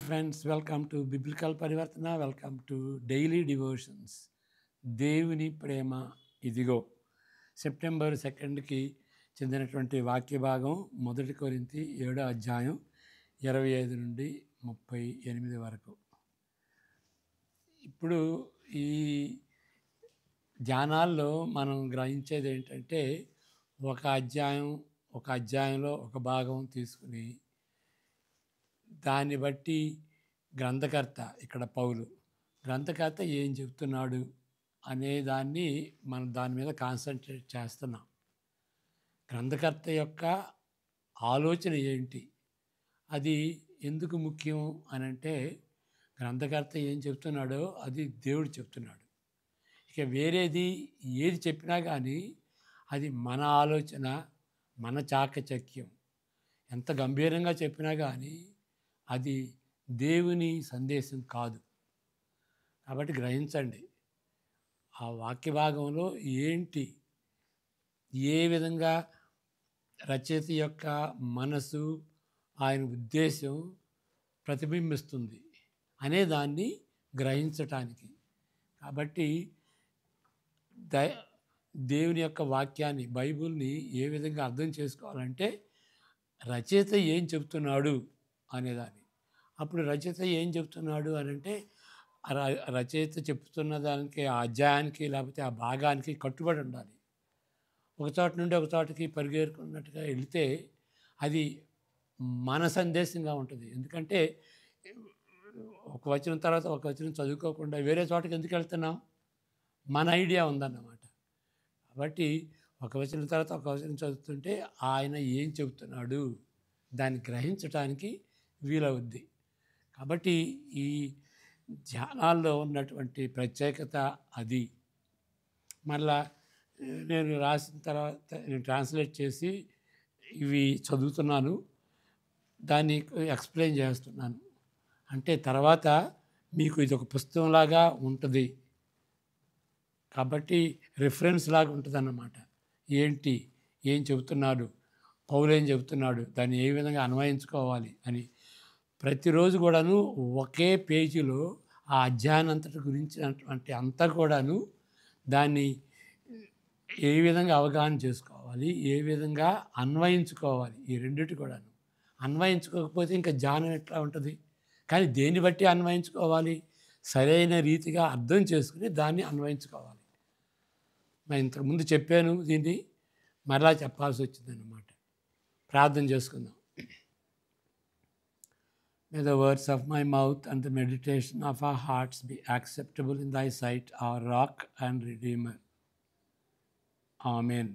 Friends, welcome to biblical పరివర్తన. Welcome to daily devotions. దేవుని ప్రేమ ఇదిగో. సెప్టెంబర్ 2కి చెందినటువంటి వాక్య భాగం 1 కొరింథీ 7వ అధ్యాయం 25 నుండి 38 వరకు. ఇప్పుడు ఈ ధ్యానాల్లో మనం గ్రహించేది ఏంటంటే, ఒక అధ్యాయంలో ఒక భాగం తీసుకుని దాన్ని బట్టి గ్రంథకర్త, ఇక్కడ పౌలు గ్రంథకర్త ఏం చెప్తున్నాడు అనే దాన్ని మనం దాని మీద కాన్సన్ట్రేట్ చేస్తున్నాం. గ్రంథకర్త యొక్క ఆలోచన ఏంటి, అది ఎందుకు ముఖ్యం అని అంటే, గ్రంథకర్త ఏం చెప్తున్నాడో అది దేవుడు చెప్తున్నాడు. ఇక వేరేది ఏది చెప్పినా కానీ అది మన ఆలోచన, మన చాకచక్యం. ఎంత గంభీరంగా చెప్పినా కానీ అది దేవుని సందేశం కాదు. కాబట్టి గ్రహించండి, ఆ వాక్య భాగంలో ఏంటి, ఏ విధంగా రచయిత యొక్క మనసు, ఆయన ఉద్దేశం ప్రతిబింబిస్తుంది అనే దాన్ని గ్రహించటానికి. కాబట్టి దేవుని యొక్క వాక్యాన్ని, బైబిల్ని ఏ విధంగా అర్థం చేసుకోవాలంటే, రచయిత ఏం చెప్తున్నాడు అనేదాన్ని. అప్పుడు రచయిత ఏం చెప్తున్నాడు అని అంటే, రచయిత చెప్తున్న దానికి, ఆ అధ్యాయానికి లేకపోతే ఆ భాగానికి కట్టుబడి ఉండాలి. ఒక చోట నుండి ఒక చోటకి పరిగెరుకున్నట్టుగా వెళితే అది మన సందేశంగా ఉంటుంది. ఎందుకంటే ఒక వచనం తర్వాత ఒక వచనం చదువుకోకుండా వేరే చోటకి ఎందుకు వెళ్తున్నాం? మన ఐడియా ఉందన్నమాట. కాబట్టి ఒక వచనం తర్వాత ఒక వచనం చదువుతుంటే ఆయన ఏం చెబుతున్నాడు దాన్ని గ్రహించటానికి వీలవుద్ది. కాబట్టి ఈ ధ్యానాల్లో ఉన్నటువంటి ప్రత్యేకత అది. మళ్ళా నేను రాసిన తర్వాత నేను ట్రాన్స్లేట్ చేసి ఇవి చదువుతున్నాను, దాన్ని ఎక్స్ప్లెయిన్ చేస్తున్నాను. అంటే తర్వాత మీకు ఇది ఒక పుస్తకంలాగా ఉంటుంది. కాబట్టి రిఫరెన్స్ లాగా ఉంటుంది అన్నమాట. ఏంటి, ఏం చెబుతున్నాడు, పౌలు ఏం చెబుతున్నాడు, దాన్ని ఏ విధంగా అన్వయించుకోవాలి అని. ప్రతిరోజు కూడాను ఒకే పేజీలో ఆ అధ్యాయం అంతటి గురించినటువంటి అంతా కూడాను దాన్ని ఏ విధంగా అవగాహన చేసుకోవాలి, ఏ విధంగా అన్వయించుకోవాలి, ఈ రెండిటి కూడాను. అన్వయించుకోకపోతే ఇంకా ధ్యానం ఎట్లా ఉంటుంది? కానీ దేన్ని బట్టి అన్వయించుకోవాలి? సరైన రీతిగా అర్థం చేసుకుని దాన్ని అన్వయించుకోవాలి. నేను ఇంతకుముందు చెప్పాను, దీన్ని మరలా చెప్పాల్సి వచ్చిందన్నమాట. ప్రార్థన చేసుకుందాం. May the words of my mouth and the meditation of our hearts be acceptable in thy sight, our rock and redeemer. Amen.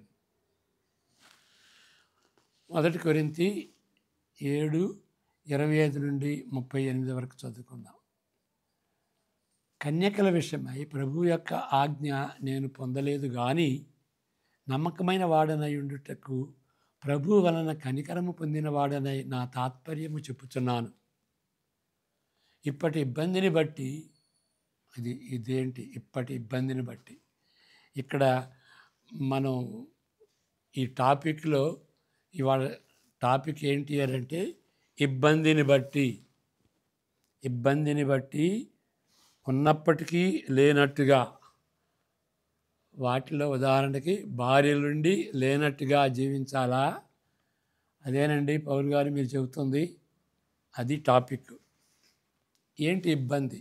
1 కొరింథీ 7:25 నుండి 38 వరకు చదువుకుందాం. కన్యకల విషయమై ప్రభు యొక్క ఆజ్ఞ నేను పొందలేదు కానీ, నమ్మకమైన వాడనై ఉండుటకు ప్రభు వలన కనికరము పొందిన వాడనై నా తాత్పర్యము చెప్పుచున్నాను. ఇప్పటి ఇబ్బందిని బట్టి, ఇప్పటి ఇబ్బందిని బట్టి ఇక్కడ మనం ఈ టాపిక్లో ఇవాళ టాపిక్ ఏంటి అని అంటే, ఇబ్బందిని బట్టి ఉన్నప్పటికీ లేనట్టుగా. వాటిలో ఉదాహరణకి భార్యలుండి లేనట్టుగా జీవించాలా? అదేనండి పౌలు గారు మీరు చెబుతుంది. అది టాపిక్. ఏంటి ఇబ్బంది?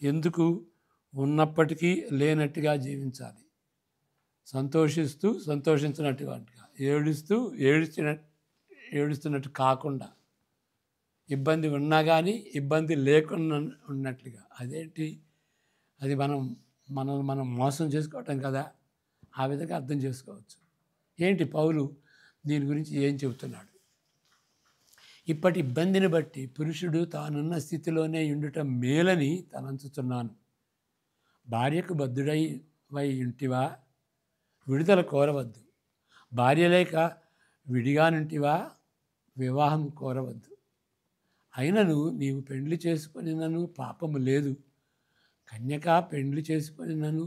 ఎందుకు ఉన్నప్పటికీ లేనట్టుగా జీవించాలి? సంతోషిస్తూ సంతోషించినట్టుగా, ఏడుస్తూ ఏడుస్తున్నట్టు కాకుండా, ఇబ్బంది ఉన్నా కానీ ఇబ్బంది లేకుండా ఉన్నట్లుగా. అదేంటి? అది మనం మోసం చేసుకోవటం కదా. ఆ విధంగా అర్థం చేసుకోవచ్చు. ఏంటి పౌలు దీని గురించి ఏం చెబుతున్నాడు? ఇప్పటి ఇబ్బందిని బట్టి పురుషుడు తానున్న స్థితిలోనే ఉండటం మేలని తలంచుతున్నాను. భార్యకు బద్ధుడై ఉంటివా? విడుదల కోరవద్దు. భార్య లేక విడిగానుంటివా? వివాహం కోరవద్దు. అయినను నీవు పెండ్లి చేసుకొనినను పాపము లేదు. కన్యక పెండ్లి చేసుకొనినను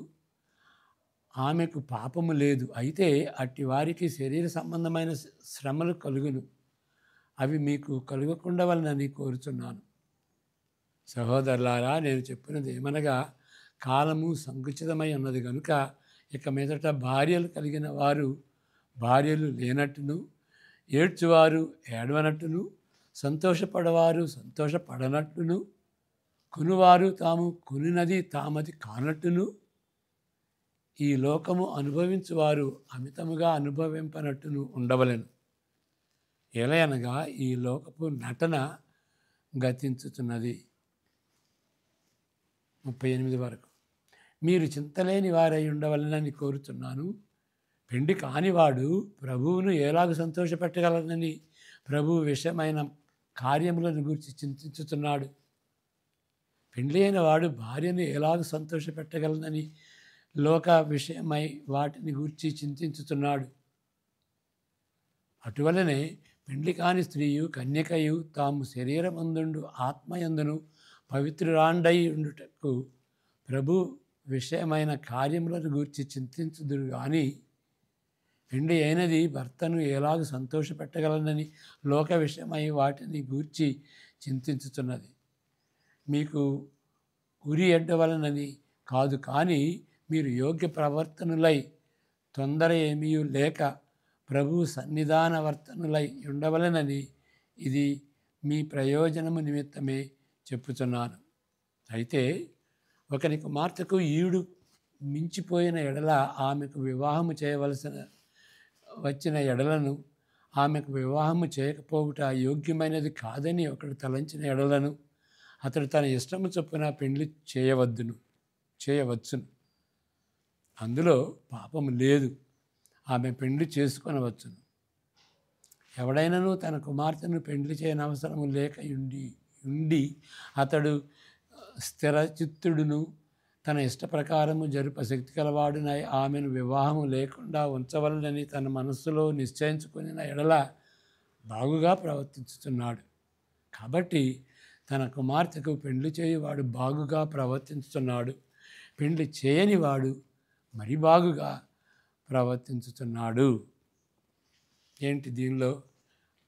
ఆమెకు పాపము లేదు. అయితే అట్టి వారికి శరీర సంబంధమైన శ్రమలు కలుగును. అవి మీకు కలుగకుండవలనని కోరుచున్నాను. సహోదరులారా, నేను చెప్పినది ఏమనగా, కాలము సంకుచితమై ఉన్నది కనుక ఇక మీదట భార్యలు కలిగిన వారు భార్యలు లేనట్టును, ఏడ్చువారు ఏడవనట్టును, సంతోషపడవారు సంతోషపడనట్టును, కొనువారు తాము కొనినది తామది కానట్టును, ఈ లోకము అనుభవించువారు అమితముగా అనుభవింపనట్టును ఉండవలెను. ఎలయనగా ఈ లోకపు నటన గతించుతున్నది. 38 వరకు. మీరు చింతలేని వారై ఉండవలనని కోరుతున్నాను. పెండి కానివాడు ప్రభువును ఎలాగ సంతోషపెట్టగలనని ప్రభువు విషయమైన కార్యములను గురించి చింతించుతున్నాడు. పెండ్లి అయిన వాడు భార్యను ఎలాగ సంతోషపెట్టగలనని లోక విషయమై వాటిని గూర్చి చింతించుతున్నాడు. అటువలనే పెండ్లి కాని స్త్రీయు కన్యకయు తాము శరీరమందుండు ఆత్మయందును పవిత్రురాండై ఉండుటకు ప్రభు విషయమైన కార్యములను గూర్చి చింతించుదురు కానీ, పెండ్లి అయినది భర్తను ఎలాగ సంతోషపెట్టగలనని లోక విషయమై వాటిని గూర్చి చింతించుతున్నది. మీకు ఉరి ఎడ్డవలనని కాదు, కానీ మీరు యోగ్య ప్రవర్తనులై తొందర ఏమీ లేక ప్రభు సన్నిధాన వర్తనులై ఉండవలనని ఇది మీ ప్రయోజనము నిమిత్తమే చెప్పుచున్నాను. అయితే ఒకని కుమార్తెకు ఈడు మించిపోయిన ఎడల ఆమెకు వివాహము చేయవలసిన వచ్చిన ఎడలను, ఆమెకు వివాహము చేయకపోవుట యోగ్యమైనది కాదని ఒకడు తలంచిన ఎడలను అతడు తన ఇష్టము చొప్పున పెండ్లి చేయవచ్చును. అందులో పాపము లేదు. ఆమె పెండ్లి చేసుకొనవచ్చును. ఎవడైనను తన కుమార్తెను పెండ్లి చేయనవసరము లేక ఉండి అతడు స్థిరచిత్తుడును తన ఇష్ట ప్రకారము జరుప శక్తి కలవాడునై ఆమెను వివాహము లేకుండా ఉంచవలనని తన మనస్సులో నిశ్చయించుకుని ఎడల బాగుగా ప్రవర్తించుతున్నాడు. కాబట్టి తన కుమార్తెకు పెండ్లి చేయువాడు బాగుగా ప్రవర్తించుతున్నాడు. పెండ్లి చేయనివాడు మరి బాగుగా ప్రవర్తించుతున్నాడు. ఏంటి దీనిలో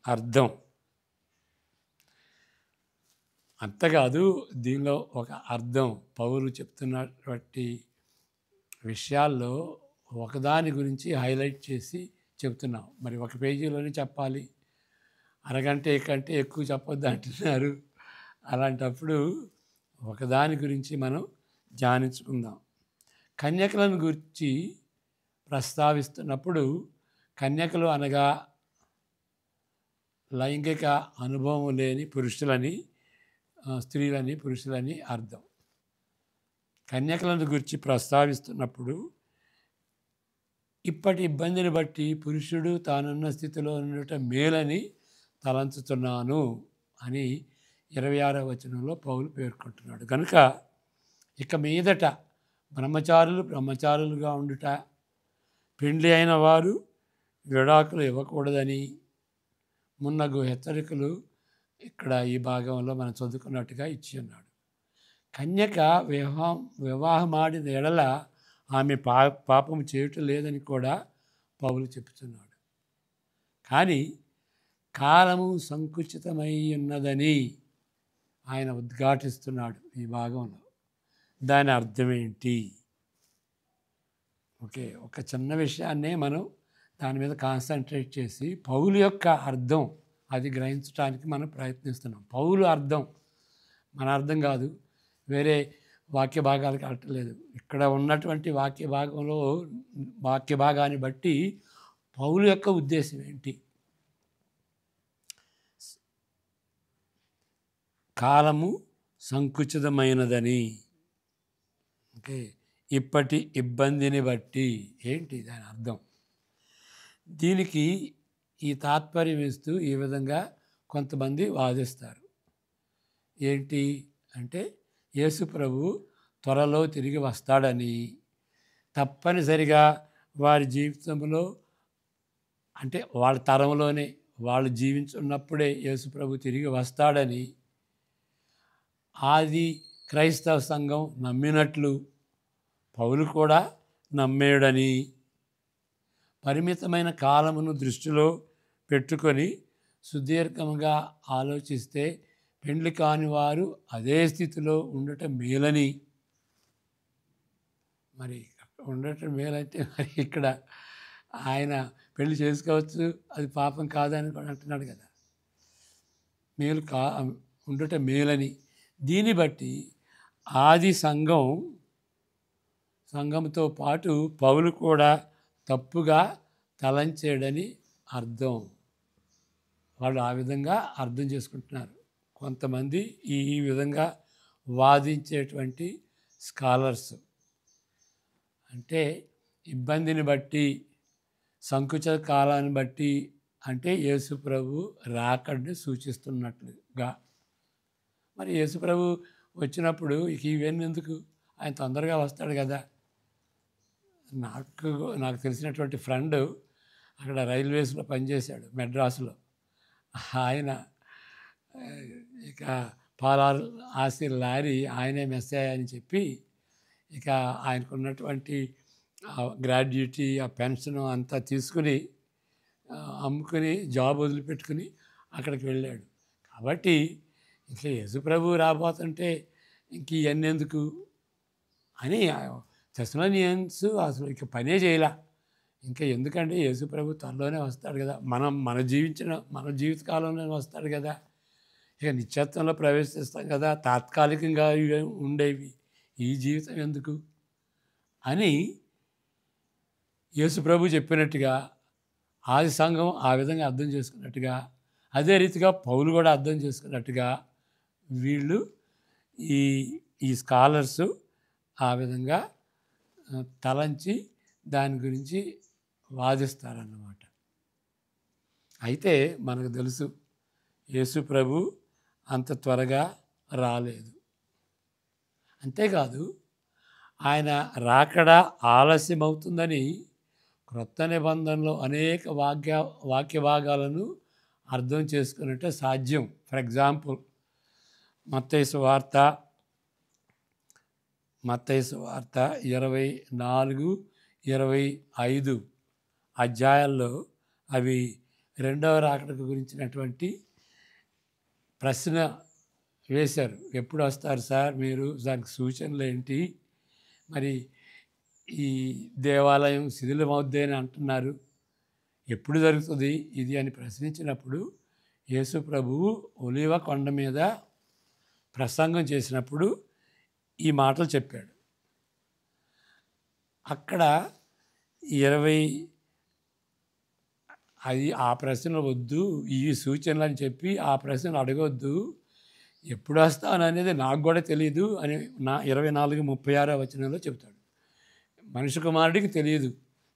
అర్థం? అంతకాదు, దీనిలో ఒక అర్థం పౌలు చెప్తున్నటువంటి విషయాల్లో ఒకదాని గురించి హైలైట్ చేసి చెప్తున్నాం. మరి ఒక పేజీలోనే చెప్పాలి, అరగంట కంటే ఎక్కువ చెప్పొద్దు అంటున్నారు. అలాంటప్పుడు ఒకదాని గురించి మనం ధ్యానించుకుందాం. కన్యకలను గురించి ప్రస్తావిస్తున్నప్పుడు కన్యకలు అనగా లైంగిక అనుభవం లేని పురుషులని, స్త్రీలని, పురుషులని అర్థం. కన్యకలను గురించి ప్రస్తావిస్తున్నప్పుడు ఇప్పటి ఇబ్బందిని బట్టి పురుషుడు తానున్న స్థితిలో ఉండటం మేలని తలంచుతున్నాను అని 26వ వచనంలో పౌలు పేర్కొంటున్నాడు. కనుక ఇక మీదట బ్రహ్మచారులుగా ఉండుట, పెండ్లి అయిన వారు విడాకులు ఇవ్వకూడదని మున్నగు హెచ్చరికలు ఇక్కడ ఈ భాగంలో మనం చదువుకున్నట్టుగా ఇచ్చి ఉన్నాడు. కన్యక వివాహమాడిన ఎడల ఆమె పాపం చేయటం లేదని కూడా పౌలు చెప్తున్నాడు. కానీ కాలము సంకుచితమై ఉన్నదని ఆయన ఉద్ఘాటిస్తున్నాడు ఈ భాగంలో. దాని అర్థం ఏంటి? ఒక చిన్న విషయాన్నే మనం దాని మీద కాన్సన్ట్రేట్ చేసి పౌలు యొక్క అర్థం అది గ్రహించడానికి మనం ప్రయత్నిస్తున్నాం. పౌలు అర్థం మన అర్థం కాదు, వేరే వాక్య భాగాలకు అట్టలేదు. ఇక్కడ ఉన్నటువంటి వాక్య భాగాన్ని బట్టి పౌలు యొక్క ఉద్దేశం ఏంటి? కాలము సంకుచితమైనదని, ఇప్పటి ఇబ్బందిని బట్టి ఏంటి దాని అర్థం? దీనికి ఈ తాత్పర్యం ఇస్తూ ఈ విధంగా కొంతమంది వాదిస్తారు. ఏంటి అంటే, యేసు ప్రభు త్వరలో తిరిగి వస్తాడని, తప్పనిసరిగా వారి జీవితంలో అంటే వాళ్ళ తరంలోనే వాళ్ళు జీవించున్నప్పుడే యేసు ప్రభు తిరిగి వస్తాడని ఆది క్రైస్తవ సంఘం నమ్మినట్లు పౌలు కూడా నమ్మేడని, పరిమితమైన కాలమును దృష్టిలో పెట్టుకొని సుదీర్ఘంగా ఆలోచిస్తే పెండ్లి కాని వారు అదే స్థితిలో ఉండటం మేలని, మరి ఉండటం మేలంటే మరి ఇక్కడ ఆయన పెళ్లి చేసుకోవచ్చు, అది పాపం కాదని కూడా అంటున్నాడు కదా. మేలు ఉండటం మేలని. దీన్ని బట్టి ఆది సంఘంతో పాటు పౌలు కూడా తప్పుగా తలంచాడని అర్థం. వాళ్ళు ఆ విధంగా అర్థం చేసుకుంటున్నారు. కొంతమంది ఈ విధంగా వాదించేటువంటి స్కాలర్స్ అంటే ఇబ్బందిని బట్టి, సంకుచిత కాలాన్ని బట్టి, అంటే యేసుప్రభు రాకడిని సూచిస్తున్నట్లుగా. మరి యేసుప్రభు వచ్చినప్పుడు ఇవన్నీ ఎందుకు? ఆయన తొందరగా వస్తాడు కదా. నాకు తెలిసినటువంటి ఫ్రెండ్ అక్కడ రైల్వేస్లో పనిచేశాడు, మెడ్రాసులో. ఆయన ఇక పాలార్ ఆసి లారీ ఆయనే మెస్సాయ అని చెప్పి ఇక ఆయనకున్నటువంటి గ్రాడ్యుయేటీ, ఆ పెన్షన్ అంతా తీసుకుని అమ్ముకుని జాబ్ వదిలిపెట్టుకుని అక్కడికి వెళ్ళాడు. కాబట్టి ఇంక యేసుప్రభు రాబోతుంటే ఇంక ఇవన్నీ ఎందుకు అని తెస్సలోనియన్స్ అసలు ఇక పనే చేయలే. ఇంకా ఎందుకంటే యేసుప్రభు త్వరలోనే వస్తాడు కదా, మన జీవితకాలంలోనే వస్తాడు కదా, ఇక నిత్యత్వంలో ప్రవేశిస్తాం కదా, తాత్కాలికంగా ఉండేవి ఈ జీవితం ఎందుకు అని యేసుప్రభు చెప్పినట్టుగా ఆది సంఘం ఆ విధంగా అర్థం చేసుకున్నట్టుగా, అదే రీతిగా పౌలు కూడా అర్థం చేసుకున్నట్టుగా వీళ్ళు ఈ స్కాలర్సు ఆ విధంగా తలంచి దాని గురించి వాదిస్తారన్నమాట. అయితే మనకు తెలుసు యేసు ప్రభు అంత త్వరగా రాలేదు. అంతేకాదు ఆయన రాకడ ఆలస్యమవుతుందని క్రొత్త నిబంధనలో అనేక వాక్య భాగాలను అర్థం చేసుకున్నట్టే సాధ్యం. ఫర్ ఎగ్జాంపుల్ మత్తయి సువార్త 24, 25 అధ్యాయాల్లో అవి రెండవ రాకడ గురించినటువంటి ప్రశ్న వేశారు. ఎప్పుడు వస్తారు సార్ మీరు, దానికి సూచనలు ఏంటి, మరి ఈ దేవాలయం శిథిలమవుద్ది అని అంటున్నారు, ఎప్పుడు జరుగుతుంది ఇది అని ప్రశ్నించినప్పుడు యేసు ప్రభువు ఒలీవ కొండ మీద ప్రసంగం చేసినప్పుడు ఈ మాటలు చెప్పాడు. అక్కడ 20 ఆ ప్రశ్నలు వద్దు, ఈ సూచనలు అని చెప్పి ఆ ప్రశ్నలు అడగొద్దు, ఎప్పుడు వస్తాను అనేది నాకు కూడా తెలియదు అని 24:36 వచనంలో చెప్తాడు. మనిషి కుమారుడికి తెలియదు,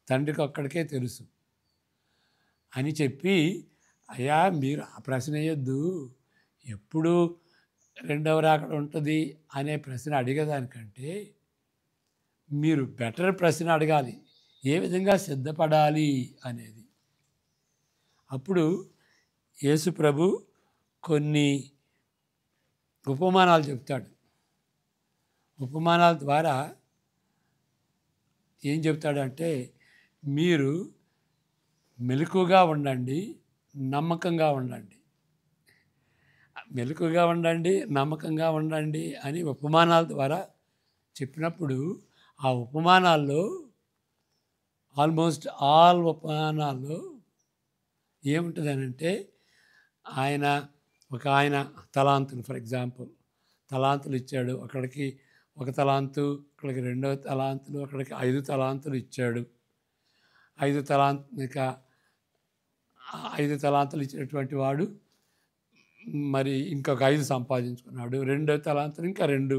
తండ్రికి ఒక్కడికే తెలుసు అని చెప్పి, అయ్యా మీరు ఆ ప్రశ్న వేయొద్దు, ఎప్పుడు రెండవ రాకడ ఉంటుంది అనే ప్రశ్న అడిగేదానికంటే మీరు బెటర్ ప్రశ్న అడగాలి, ఏ విధంగా సిద్ధపడాలి అనేది. అప్పుడు యేసు ప్రభు కొన్ని ఉపమానాలు చెప్తాడు. ఉపమానాల ద్వారా ఏం చెప్తాడంటే, మీరు మెలకుగా ఉండండి, నమ్మకంగా ఉండండి, మెలకుగా ఉండండి, నమ్మకంగా ఉండండి అని ఉపమానాల ద్వారా చెప్పినప్పుడు ఆ ఉపమానాల్లో ఆల్మోస్ట్ ఆల్ ఉపమానాల్లో ఏముంటుందనంటే, ఒక ఆయన తలాంతులు, ఫర్ ఎగ్జాంపుల్ తలాంతులు ఇచ్చాడు, అక్కడికి 1 తలాంతు, అక్కడికి 2 తలాంతులు, అక్కడికి 5 తలాంతులు ఇచ్చాడు. 5 తలాంతులు ఇచ్చినటువంటి వాడు మరి ఇంకొక 5 సంపాదించుకున్నాడు. 2వ తలాంతులు ఇంకా 2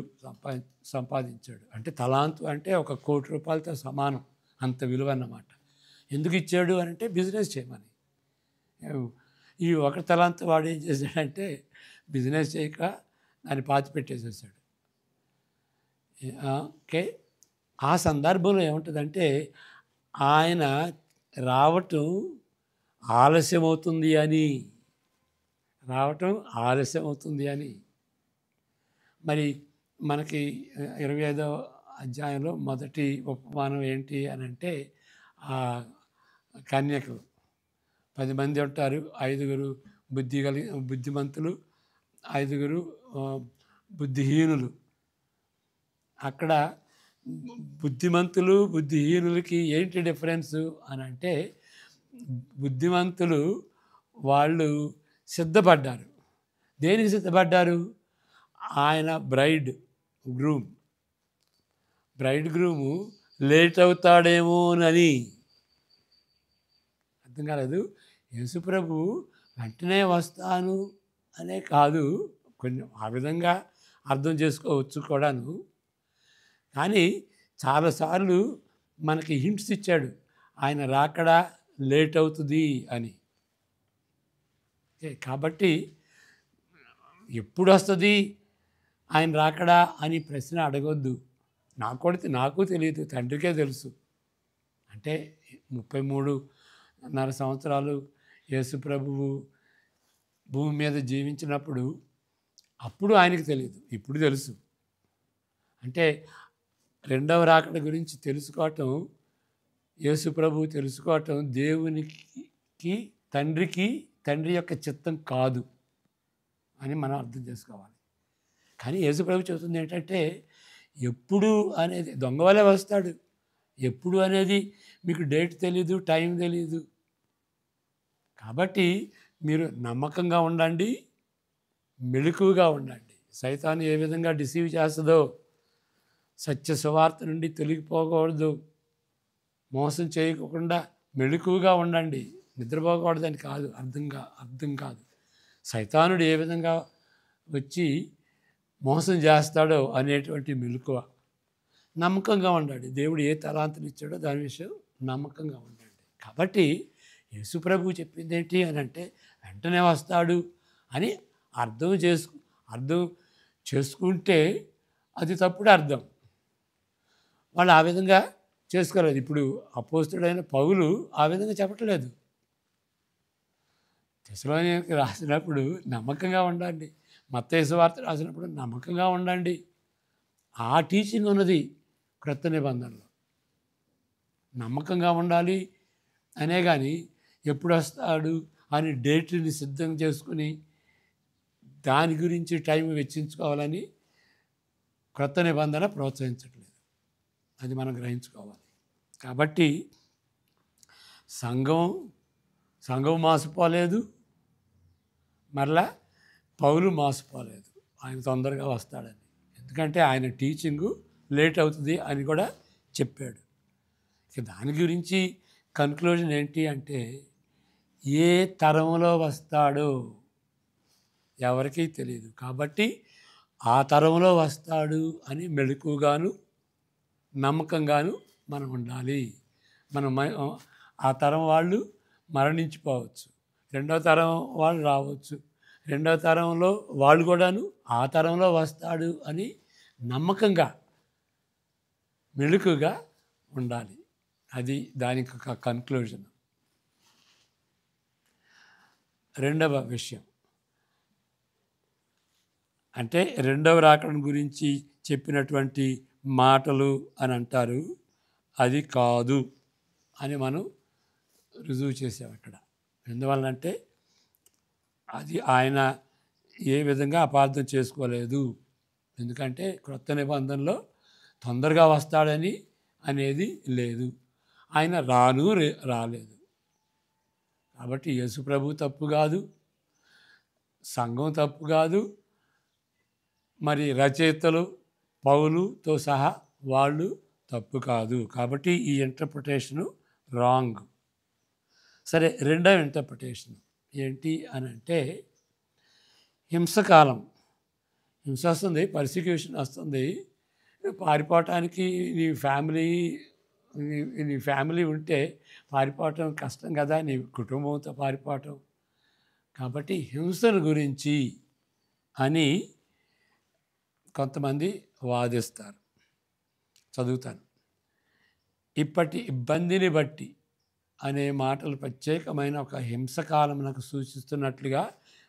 సంపాదించాడు. అంటే తలాంతు అంటే 1 కోటి రూపాయలతో సమానం, అంత విలువ అన్నమాట. ఎందుకు ఇచ్చాడు అని అంటే బిజినెస్ చేయమని. ఈ 1 తలాంతు వాడు ఏం చేశాడంటే బిజినెస్ చేయక దాన్ని పాతిపెట్టేసేసాడు. ఓకే, ఆ సందర్భంలో ఏముంటుందంటే ఆయన రావటం ఆలస్యమవుతుంది అని మరి మనకి 25వ అధ్యాయంలో మొదటి ఉపమానం ఏంటి అని అంటే, ఆ కన్యకలు 10 మంది ఉంటారు, 5 బుద్ధిమంతులు, 5 బుద్ధిహీనులు. అక్కడ బుద్ధిమంతులు బుద్ధిహీనులకి ఏంటి డిఫరెన్సు అని అంటే, బుద్ధిమంతులు వాళ్ళు సిద్ధపడ్డారు. దేనికి సిద్ధపడ్డారు? ఆయన బ్రైడ్ గ్రూము లేట్ అవుతాడేమోనని. అర్థం కాలేదు. యేసుప్రభు వెంటనే వస్తాను అనే కాదు, కొంచెం ఆ విధంగా అర్థం చేసుకోవచ్చు కూడాను. కానీ చాలాసార్లు మనకి హింట్స్ ఇచ్చాడు, ఆయన రాకడా లేట్ అవుతుంది అని. కాబట్టి ఎప్పుడు వస్తుంది ఆయన రాకడా అని ప్రశ్న అడగొద్దు. నాకు తెలియదు, తండ్రికే తెలుసు. అంటే 33.5 సంవత్సరాలు యేసు ప్రభువు భూమి మీద జీవించినప్పుడు అప్పుడు ఆయనకి తెలియదు, ఇప్పుడు తెలుసు. అంటే రెండవ రాకడ గురించి తెలుసుకోవటం, యేసు ప్రభువు తెలుసుకోవటం దేవునికి తండ్రి యొక్క చిత్తం కాదు అని మనం అర్థం చేసుకోవాలి. కానీ యేసు ప్రభు చెబుతుంది ఏంటంటే, ఎప్పుడు అనేది దొంగ వలే వస్తాడు. ఎప్పుడు అనేది మీకు డేట్ తెలీదు, టైం తెలీదు. కాబట్టి మీరు నమ్మకంగా ఉండండి, మెలకువగా ఉండండి. సైతాను ఏ విధంగా డిసీవ్ చేస్తుందో, సత్య సువార్త నుండి తొలగిపోకూడదు, మోసం చేయకుండా మెలకువగా ఉండండి. నిద్రపోకూడదని కాదు, అర్థం కాదు. సైతానుడు ఏ విధంగా వచ్చి మోసం చేస్తాడో అనేటువంటి మెలకువ. నమ్మకంగా ఉండండి. దేవుడు ఏ తలాంతులు ఇచ్చాడో దాని విషయం నమ్మకంగా ఉండండి. కాబట్టి యేసు ప్రభువు చెప్పింది ఏంటి అని అంటే, వెంటనే వస్తాడు అని అర్థం చేసుకుంటే అది తప్పుడు అర్థం. వాళ్ళు ఆ విధంగా చేసుకోలేదు. ఇప్పుడు అపోస్తుడైన పౌలు ఆ విధంగా చెప్పట్లేదు. తెస్సలోనికీయులకు రాసినప్పుడు నమ్మకంగా ఉండండి, మత్తయి సువార్త రాసినప్పుడు నమ్మకంగా ఉండండి. ఆ టీచింగ్ ఉన్నది క్రొత్త నిబంధనలో. నమ్మకంగా ఉండాలి అనే కానీ ఎప్పుడు వస్తాడు అని డేట్ని సిద్ధం చేసుకుని దాని గురించి టైం వెచ్చించుకోవాలని క్రొత్త నిబంధన ప్రోత్సహించట్లేదు. అది మనం గ్రహించుకోవాలి. కాబట్టి సంఘం మోసపోలేదు, మరలా పౌలు మోసపోలేదు. ఆయన తొందరగా వస్తాడని. ఎందుకంటే ఆయన టీచింగు లేట్ అవుతుంది అని కూడా చెప్పాడు. ఇక దాని గురించి కన్క్లూజన్ ఏంటి అంటే, ఏ తరంలో వస్తాడో ఎవరికీ తెలియదు. కాబట్టి ఆ తరంలో వస్తాడు అని మెలకుగాను నమ్మకంగాను మనం ఉండాలి. ఆ తరం వాళ్ళు మరణించిపోవచ్చు, రెండవ తరం వాళ్ళు రావచ్చు. రెండవ తరంలో వాళ్ళు కూడాను ఆ తరంలో వస్తాడు అని నమ్మకంగా మెలకుగా ఉండాలి. అది దానికి ఒక కన్క్లూజన్. రెండవ విషయం అంటే, రెండవ రాకడ గురించి చెప్పినటువంటి మాటలు అని అంటారు, అది కాదు అని మనం రుజువు చేసాం ఇక్కడ. ఎందువల్లంటే అది ఆయన ఏ విధంగా అపార్థం చేసుకోలేదు. ఎందుకంటే క్రొత్త నిబంధనలో తొందరగా వస్తాడని అనేది లేదు, ఆయన రాలేదు. కాబట్టి యేసు ప్రభు తప్పు కాదు, సంఘం తప్పు కాదు, మరి రచయితలు పౌలుతో సహా వాళ్ళు తప్పు కాదు. కాబట్టి ఈ ఇంటర్ప్రిటేషను రాంగ్. సరే, రెండవ ఇంటర్ప్రిటేషన్ ఏంటి అని అంటే, హింస వస్తుంది, పర్సిక్యూషన్ వస్తుంది, పారిపోవటానికి నీ ఫ్యామిలీ ఉంటే పారిపోవటం కష్టం కదా, నీ కుటుంబంతో పారిపోవటం. కాబట్టి హింసను గురించి అని కొంతమంది వాదిస్తారు. చదువుతాను. ఇప్పటి ఇబ్బందిని బట్టి అనే మాటలు ప్రత్యేకమైన ఒక హింసకాలమునకు సూచిస్తున్నట్లుగా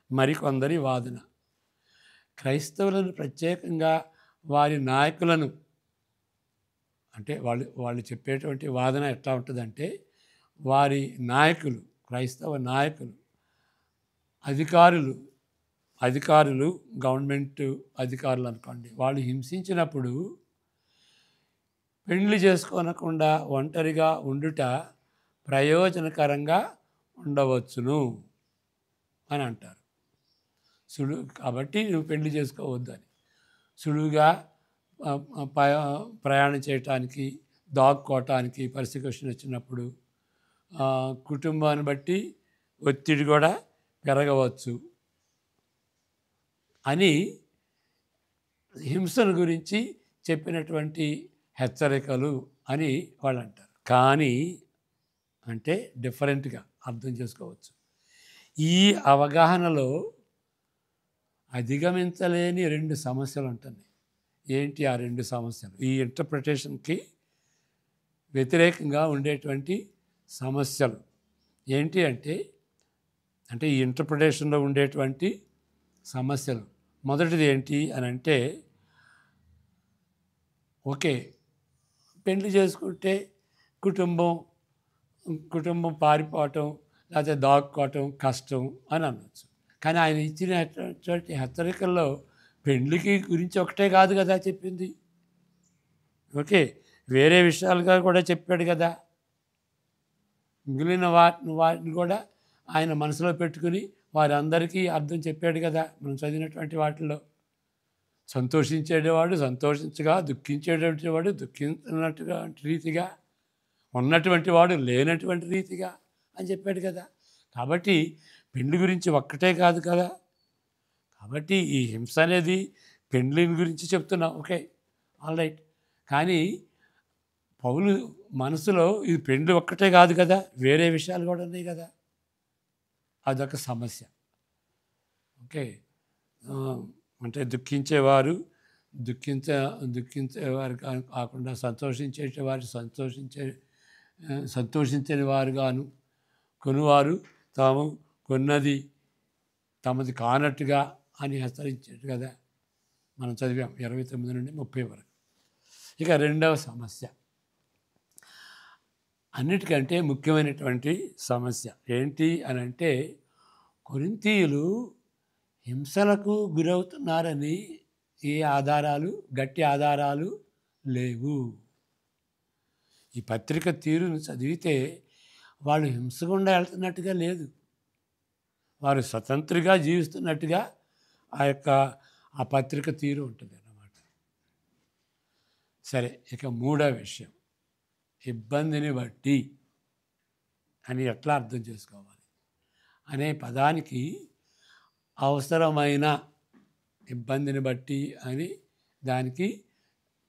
మరికొందరి వాదన. క్రైస్తవులను ప్రత్యేకంగా వారి నాయకులను, అంటే వాళ్ళు చెప్పేటువంటి వాదన ఎట్లా ఉంటుందంటే, వారి నాయకులు, క్రైస్తవ నాయకులు అధికారులు గవర్నమెంట్ అధికారులు అనుకోండి, వాళ్ళు హింసించినప్పుడు పెండ్లి చేసుకోనకుండా ఒంటరిగా ఉండుట ప్రయోజనకరంగా ఉండవచ్చును అని అంటారు. కాబట్టి నువ్వు పెళ్లి చేసుకోవద్దని. సులువుగా ప్రయాణం చేయటానికి, దాక్కోవటానికి పర్సిక్యూషన్ వచ్చినప్పుడు కుటుంబాన్ని బట్టి ఒత్తిడి కూడా పెరగవచ్చు అని హింసను గురించి చెప్పినటువంటి హెచ్చరికలు అని వాళ్ళు అంటారు. కానీ అంటే డిఫరెంట్గా అర్థం చేసుకోవచ్చు. ఈ అవగాహనలో అధిగమించలేని 2 సమస్యలు ఉంటుంది. ఏంటి ఆ 2 సమస్యలు? ఈ ఇంటర్ప్రిటేషన్కి వ్యతిరేకంగా ఉండేటువంటి సమస్యలు ఏంటి అంటే ఈ ఇంటర్ప్రిటేషన్లో ఉండేటువంటి సమస్యలు. మొదటిది ఏంటి అని అంటే, ఓకే, పెళ్లి చేసుకుంటే కుటుంబం పారిపోవటం లేకపోతే దాక్కోవటం కష్టం అని అనవచ్చు. కానీ ఆయన ఇచ్చినటువంటి హెచ్చరికల్లో పెళ్లికి గురించి ఒకటే కాదు కదా చెప్పింది. ఓకే, వేరే విషయాలుగా కూడా చెప్పాడు కదా. మిగిలిన వాటిని కూడా ఆయన మనసులో పెట్టుకుని వారందరికీ అర్థం చెప్పాడు కదా. మనం చదివినటువంటి వాటిల్లో సంతోషించేవాడు సంతోషించగా, దుఃఖించేటువంటి వాడు దుఃఖించినటువంటి రీతిగా, ఉన్నటువంటి వాడు లేనటువంటి రీతిగా అని చెప్పాడు కదా. కాబట్టి పెళ్లి గురించి ఒక్కటే కాదు కదా. కాబట్టి ఈ హింస అనేది పెళ్లిని గురించి చెప్తున్నాం, ఓకే, ఆల్ రైట్. కానీ పౌలు మనసులో ఇది పెళ్లి ఒక్కటే కాదు కదా, వేరే విషయాలు కూడా ఉన్నాయి కదా. అదొక సమస్య. ఓకే, అంటే దుఃఖించేవారు దుఃఖించేవారు కాకుండా సంతోషించేవారు సంతోషించని వారుగాను, కొనువారు తాము కొన్నది తమది కానట్టుగా అని హెచ్చరించాడు కదా. మనం చదివాం 29 నుండి 30 వరకు. ఇక రెండవ సమస్య, అన్నిటికంటే ముఖ్యమైనటువంటి సమస్య ఏంటి అని అంటే, కొరింథీయులు హింసలకు గురవుతున్నారని గట్టి ఆధారాలు లేవు. ఈ పత్రిక తీరును చదివితే వాళ్ళు హింస గుండా వెళ్తున్నట్టుగా లేదు, వారు స్వతంత్రంగా జీవిస్తున్నట్టుగా ఆ పత్రిక తీరు ఉంటుంది అన్నమాట. సరే, ఇక మూడవ విషయం, ఇబ్బందిని బట్టి అని ఎట్లా అర్థం చేసుకోవాలి అనే పదానికి అవసరమైన, ఇబ్బందిని బట్టి అని దానికి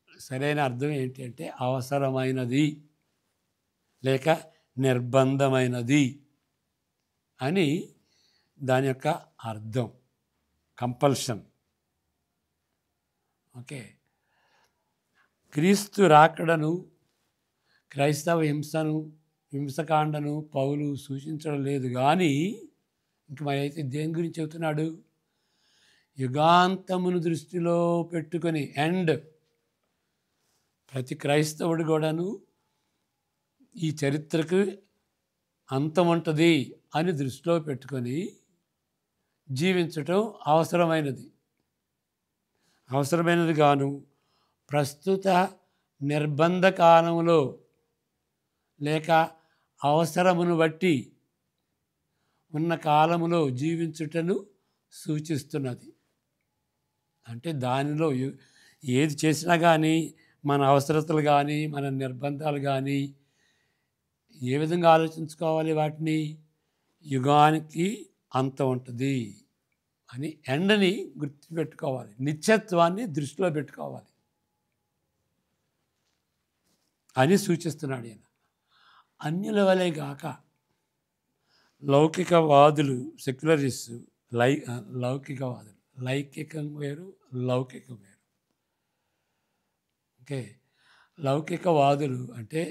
సరైన అర్థం ఏంటి అంటే అవసరమైనది లేక నిర్బంధమైనది అని దాని యొక్క అర్థం. కంపల్షన్. ఓకే, క్రీస్తు రాకడను, క్రైస్తవ హింసకాండను పౌలు సూచించడం లేదు. కానీ ఇంక మరి అయితే దేని గురించి చెబుతున్నాడు? యుగాంతమును దృష్టిలో పెట్టుకొని, ప్రతి క్రైస్తవుడు కూడాను ఈ చరిత్రకు అంతం ఉంటుంది అని దృష్టిలో పెట్టుకొని జీవించటం అవసరమైనది గాను ప్రస్తుత నిర్బంధ కాలంలో లేక అవసరమును బట్టి ఉన్న కాలములో జీవించుటను సూచిస్తున్నది. అంటే దానిలో ఏది చేసినా కానీ మన అవసరతలు కానీ మన నిర్బంధాలు కానీ ఏ విధంగా ఆలోచించుకోవాలి, వాటిని యుగానికి అంతం ఉంటుంది అని ఎండని గుర్తుపెట్టుకోవాలి, నిత్యత్వాన్ని దృష్టిలో పెట్టుకోవాలి అని సూచిస్తున్నాడు ఆయన. అన్యుల వలె గాక లౌకికవాదులు, సెక్యులరిస్ట్, లౌకికవాదులు, లౌకికం వేరు లౌకికం వేరు. ఓకే, లౌకికవాదులు అంటే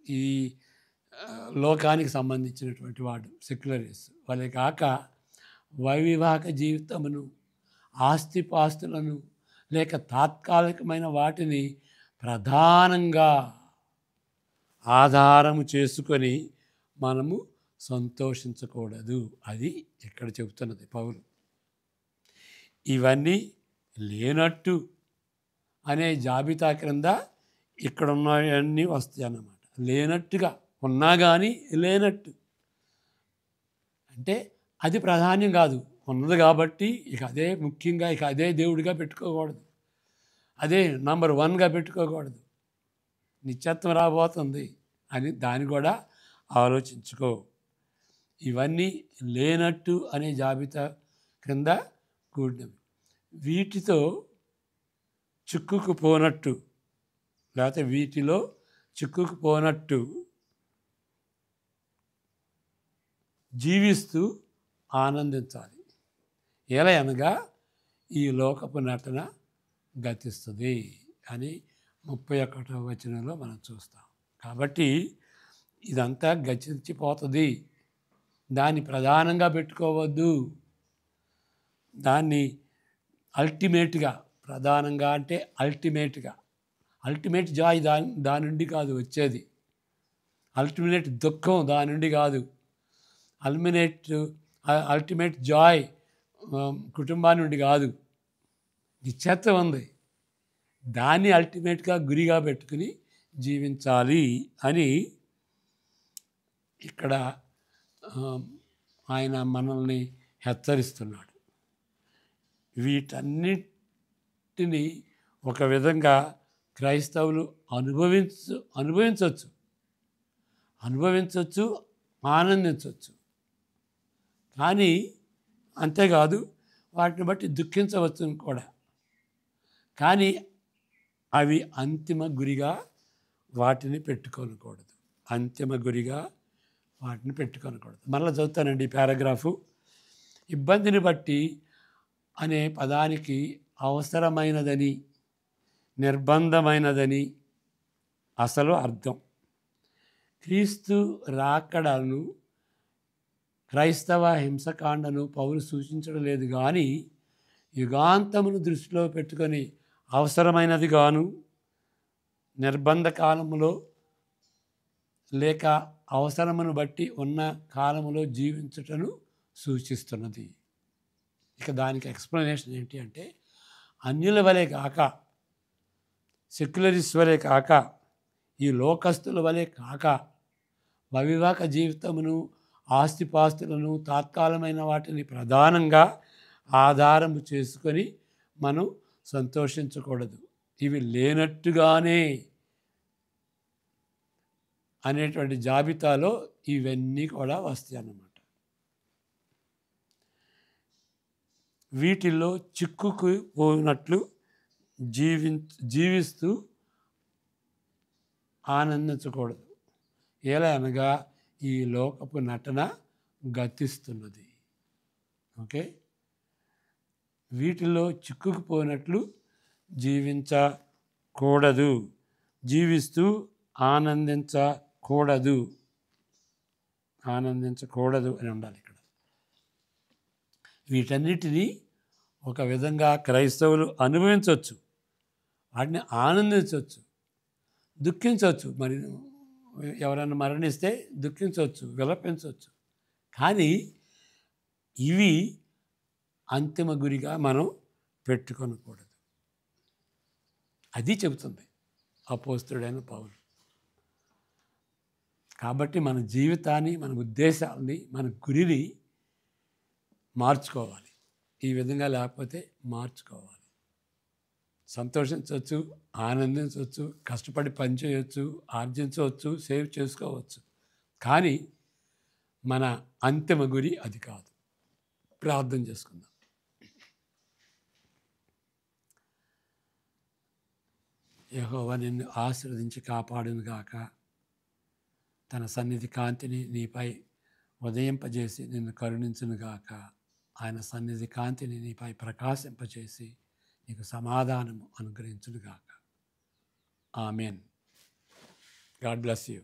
ఈ లోకానికి సంబంధించినటువంటి వాడు, సెక్యులరిస్ట్ వాళ్ళే కాక వైవాహిక జీవితమును, ఆస్తిపాస్తులను లేక తాత్కాలికమైన వాటిని ప్రధానంగా ఆధారము చేసుకొని మనము సంతోషించకూడదు. అది ఇక్కడ చెబుతున్నది పౌలు. ఇవన్నీ లేనట్టు అనే జాబితా క్రింద ఇక్కడ ఉన్నవన్నీ వస్తాయి అన్నమాట. లేనట్టుగా ఉన్నా కానీ లేనట్టు అంటే అది ప్రాధాన్యం కాదు. ఉన్నది కాబట్టి ఇక అదే ముఖ్యంగా, ఇక అదే దేవుడిగా పెట్టుకోకూడదు, అదే నంబర్ 1గా పెట్టుకోకూడదు. నిత్యత్వం రాబోతుంది అని దాన్ని కూడా ఆలోచించుకో. ఇవన్నీ లేనట్టు అనే జాబితా క్రింద కూడినవి. వీటితో చిక్కుకుపోనట్టు, లేకపోతే వీటిలో చిక్కుకుపోనట్టు జీవిస్తూ ఆనందించాలి. ఎలా అనగా ఈ లోకపు నటన గతిస్తుంది అని 31వ వచనంలో మనం చూస్తాం. కాబట్టి ఇదంతా గతించిపోతుంది. దాన్ని ప్రధానంగా పెట్టుకోవద్దు. దాన్ని అల్టిమేట్గా, ప్రధానంగా అంటే అల్టిమేట్గా, అల్టిమేట్ జాయ్ దాని నుండి కాదు వచ్చేది. అల్టిమేట్ దుఃఖం దాని నుండి కాదు. అల్టిమేట్ జాయ్ కుటుంబాన్ని నుండి కాదు. నిశ్చత్వం ఉంది. దాన్ని అల్టిమేట్గా గురిగా పెట్టుకుని జీవించాలి అని ఇక్కడ ఆయన మనల్ని హెచ్చరిస్తున్నాడు. వీటన్నిటిని ఒక విధంగా క్రైస్తవులు అనుభవించవచ్చు, ఆనందించవచ్చు. కానీ అంతేకాదు, వాటిని బట్టి దుఃఖించవచ్చు కూడా. కానీ అవి అంతిమ గురిగా వాటిని పెట్టుకోనకూడదు. మరలా చదువుతానండి ఈ పారాగ్రాఫు. ఇబ్బందిని బట్టి అనే పదానికి అవసరమైనదని, నిర్బంధమైనదని అసలు అర్థం. క్రీస్తు రాకడను, క్రైస్తవ హింసకాండను పౌలు సూచించడం లేదు. కానీ యుగాంతమును దృష్టిలో పెట్టుకొని అవసరమైనది గాను, నిర్బంధ కాలములో లేక అవసరమును బట్టి ఉన్న కాలములో జీవించుటను సూచిస్తున్నది. ఇక దానికి ఎక్స్ప్లెనేషన్ ఏంటి అంటే, అన్యుల వలె కాక, సెక్యులరిస్ట్ వలె కాక, ఈ లోకస్తుల వలె కాక, అవివాక జీవితమును, ఆస్తిపాస్తులను, తాత్కాలమైన వాటిని ప్రధానంగా ఆధారము చేసుకొని మనం సంతోషించకూడదు. ఇవి లేనట్టుగానే అనేటువంటి జాబితాలో ఇవన్నీ కూడా వస్తాయి అన్నమాట. వీటిల్లో చిక్కుకుపోయినట్లు జీవిస్తూ ఆనందించకూడదు. ఎలా అనగా ఈ లోకపు నటన గతిస్తున్నది. ఓకే, వీటిలో చిక్కుకుపోయినట్లు జీవించకూడదు, జీవిస్తూ ఆనందించకూడదు అని ఉండాలి ఇక్కడ. వీటన్నిటినీ ఒక విధంగా క్రైస్తవులు అనుభవించవచ్చు, వాటిని ఆనందించవచ్చు, దుఃఖించవచ్చు. మరి ఎవరైనా మరణిస్తే దుఃఖించవచ్చు, విలపించవచ్చు. కానీ ఇవి అంతిమ గురిగా మనం పెట్టుకొనకూడదు. అది చెబుతుంది అపోస్తలుడైన పౌలు. కాబట్టి మన జీవితాన్ని, మన ఉద్దేశాలని, మన గురిని మార్చుకోవాలి. ఈ విధంగా లేకపోతే మార్చుకోవాలి. సంతోషించవచ్చు, ఆనందించవచ్చు, కష్టపడి పనిచేయవచ్చు, ఆర్జించవచ్చు, సేవ్ చేసుకోవచ్చు. కానీ మన అంతిమ గురి అది కాదు. ప్రార్థన చేసుకుందాం. యెహోవా నిన్ను ఆశీర్వదించి కాపాడును గాక. తన సన్నిధి కాంతిని నీపై ఉదయింపజేసి నిన్ను కరుణించును గాక. ఆయన సన్నిధి కాంతిని నీపై ప్రకాశింపజేసి నీకు సమాధానము అనుగ్రహించును గాక. ఆమెన్. God bless you.